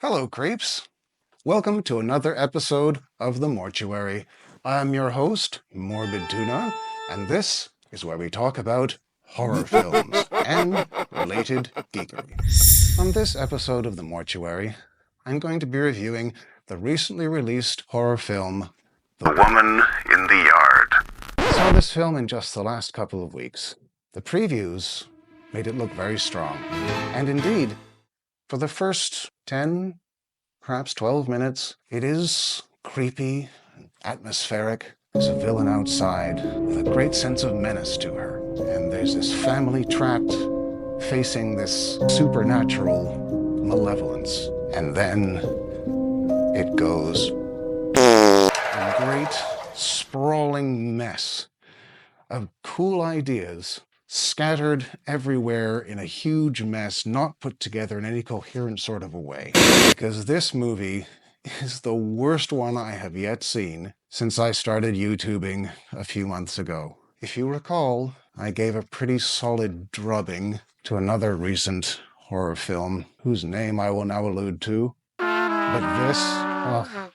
Hello, creeps. Welcome to another episode of The Mortuary. I'm your host, Morbid Tuna, and this is where we talk about horror films and related geekery. On this episode of The Mortuary, I'm going to be reviewing the recently released horror film, The Woman in the Yard. I saw this film in just the last couple of weeks. The previews made it look very strong, and indeed, for the first 10, perhaps 12 minutes, it is creepy and atmospheric. There's a villain outside with a great sense of menace to her. And there's this family trapped facing this supernatural malevolence. And then it goes. A great sprawling mess of cool ideas scattered everywhere in a huge mess, not put together in any coherent sort of a way. Because this movie is the worst one I have yet seen since I started YouTubing a few months ago. If you recall, I gave a pretty solid drubbing to another recent horror film, whose name I will now allude to. But this, well,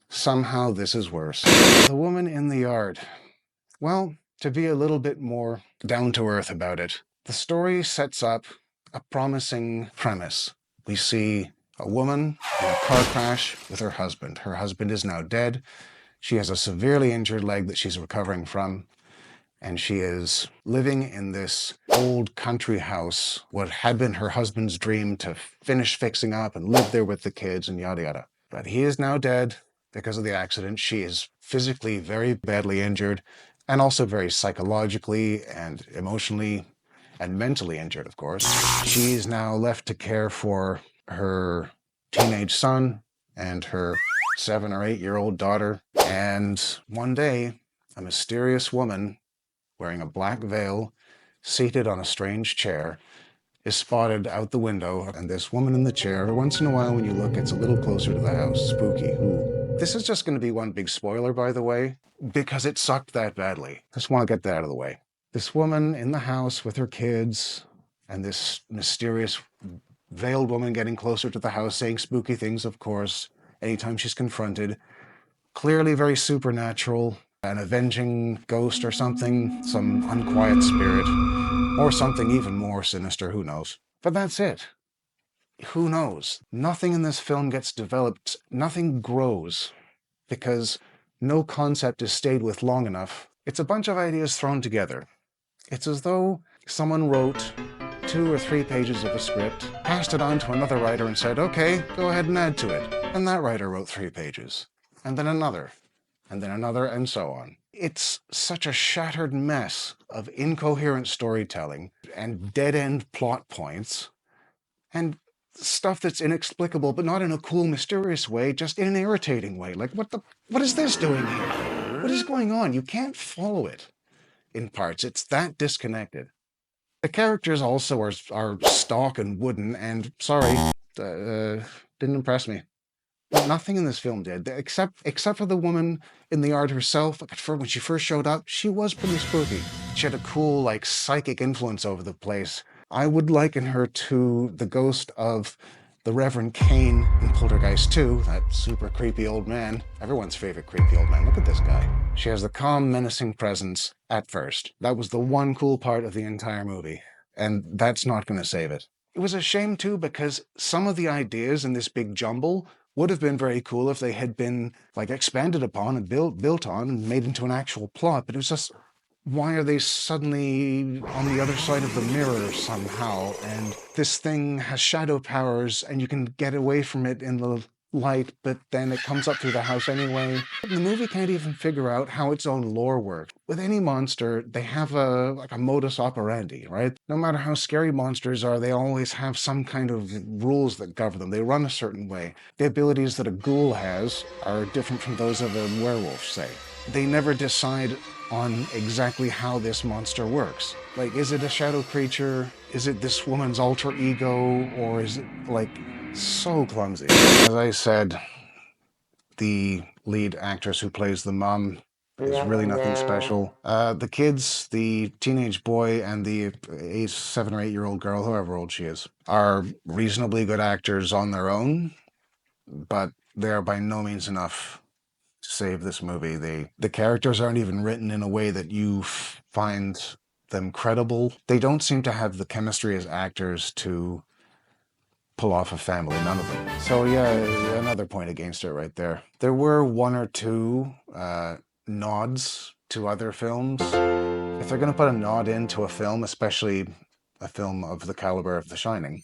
somehow this is worse. The Woman in the Yard. Well, to be a little bit more down-to-earth about it, the story sets up a promising premise. We see a woman in a car crash with her husband. Her husband is now dead. She has a severely injured leg that she's recovering from, and she is living in this old country house, what had been her husband's dream to finish fixing up and live there with the kids and yada yada. But he is now dead because of the accident. She is physically very badly injured, and also very psychologically and emotionally and mentally injured, of course. She's now left to care for her teenage son and her 7 or 8-year-old daughter. And one day, a mysterious woman wearing a black veil, seated on a strange chair, is spotted out the window, and this woman in the chair, once in a while when you look, it's a little closer to the house. Spooky. Ooh. This is just going to be one big spoiler, by the way, because it sucked that badly. Just want to get that out of the way. This woman in the house with her kids, and this mysterious veiled woman getting closer to the house, saying spooky things, of course, anytime she's confronted. Clearly very supernatural, an avenging ghost or something, some unquiet spirit, or something even more sinister, who knows. But that's it. Who knows? Nothing in this film gets developed, nothing grows, because no concept is stayed with long enough. It's a bunch of ideas thrown together. It's as though someone wrote 2 or 3 pages of a script, passed it on to another writer and said, okay, go ahead and add to it. And that writer wrote 3 pages, and then another, and so on. It's such a shattered mess of incoherent storytelling and dead-end plot points, and stuff that's inexplicable, but not in a cool, mysterious way, just in an irritating way. Like, what is this doing here? What is going on? You can't follow it in parts. It's that disconnected. The characters also are stock and wooden, and sorry, didn't impress me. Nothing in this film did, except for the woman in the yard herself. When she first showed up, she was pretty spooky. She had a cool, like, psychic influence over the place. I would liken her to the ghost of the Reverend Kane in Poltergeist 2, that super creepy old man. Everyone's favorite creepy old man. Look at this guy. She has the calm, menacing presence at first. That was the one cool part of the entire movie, and that's not going to save it. It was a shame, too, because some of the ideas in this big jumble would have been very cool if they had been, like, expanded upon and built on and made into an actual plot, but it was just, why are they suddenly on the other side of the mirror somehow? And this thing has shadow powers, and you can get away from it in the light, but then it comes up through the house anyway. The movie can't even figure out how its own lore works. With any monster, they have a modus operandi, right? No matter how scary monsters are, they always have some kind of rules that govern them. They run a certain way. The abilities that a ghoul has are different from those of a werewolf, say. They never decide on exactly how this monster works. Like, is it a shadow creature? Is it this woman's alter ego? Or is it, like, so clumsy? As I said, the lead actress who plays the mom is really nothing special. The kids, the teenage boy and the 7 or 8-year-old girl, however old she is, are reasonably good actors on their own. but they are by no means enough to save this movie. The characters aren't even written in a way that you find them credible. They don't seem to have the chemistry as actors to pull off a family, none of them. So yeah, another point against it right there. There were one or two nods to other films. If they're going to put a nod into a film, especially a film of the caliber of The Shining,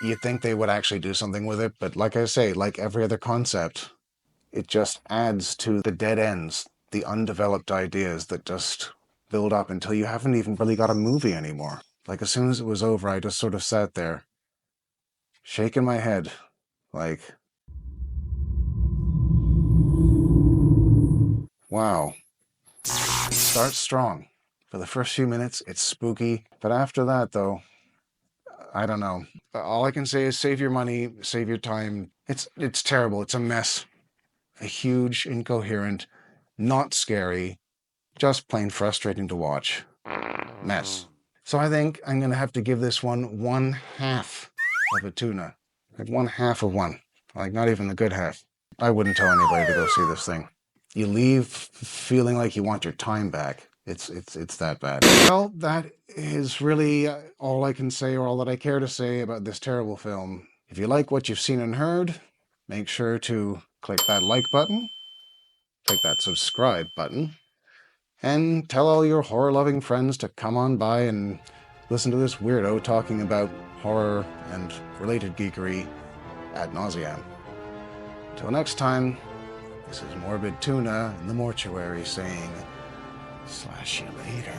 you'd think they would actually do something with it, but like I say, like every other concept, it just adds to the dead ends, the undeveloped ideas that just build up until you haven't even really got a movie anymore. Like, as soon as it was over, I just sort of sat there, shaking my head, like, wow. It starts strong. For the first few minutes, it's spooky, but after that, though, I don't know. All I can say is save your money, save your time. It's terrible. It's a mess. A huge, incoherent, not scary, just plain frustrating to watch mess. So I think I'm going to have to give this one half of a tuna. Like one half of one. Like not even a good half. I wouldn't tell anybody to go see this thing. You leave feeling like you want your time back. It's that bad. Well, that is really all I can say, or all that I care to say about this terrible film. If you like what you've seen and heard, make sure to click that like button, click that subscribe button, and tell all your horror-loving friends to come on by and listen to this weirdo talking about horror and related geekery ad nauseam. Till next time, this is Morbid Tuna in the mortuary saying, slash you later.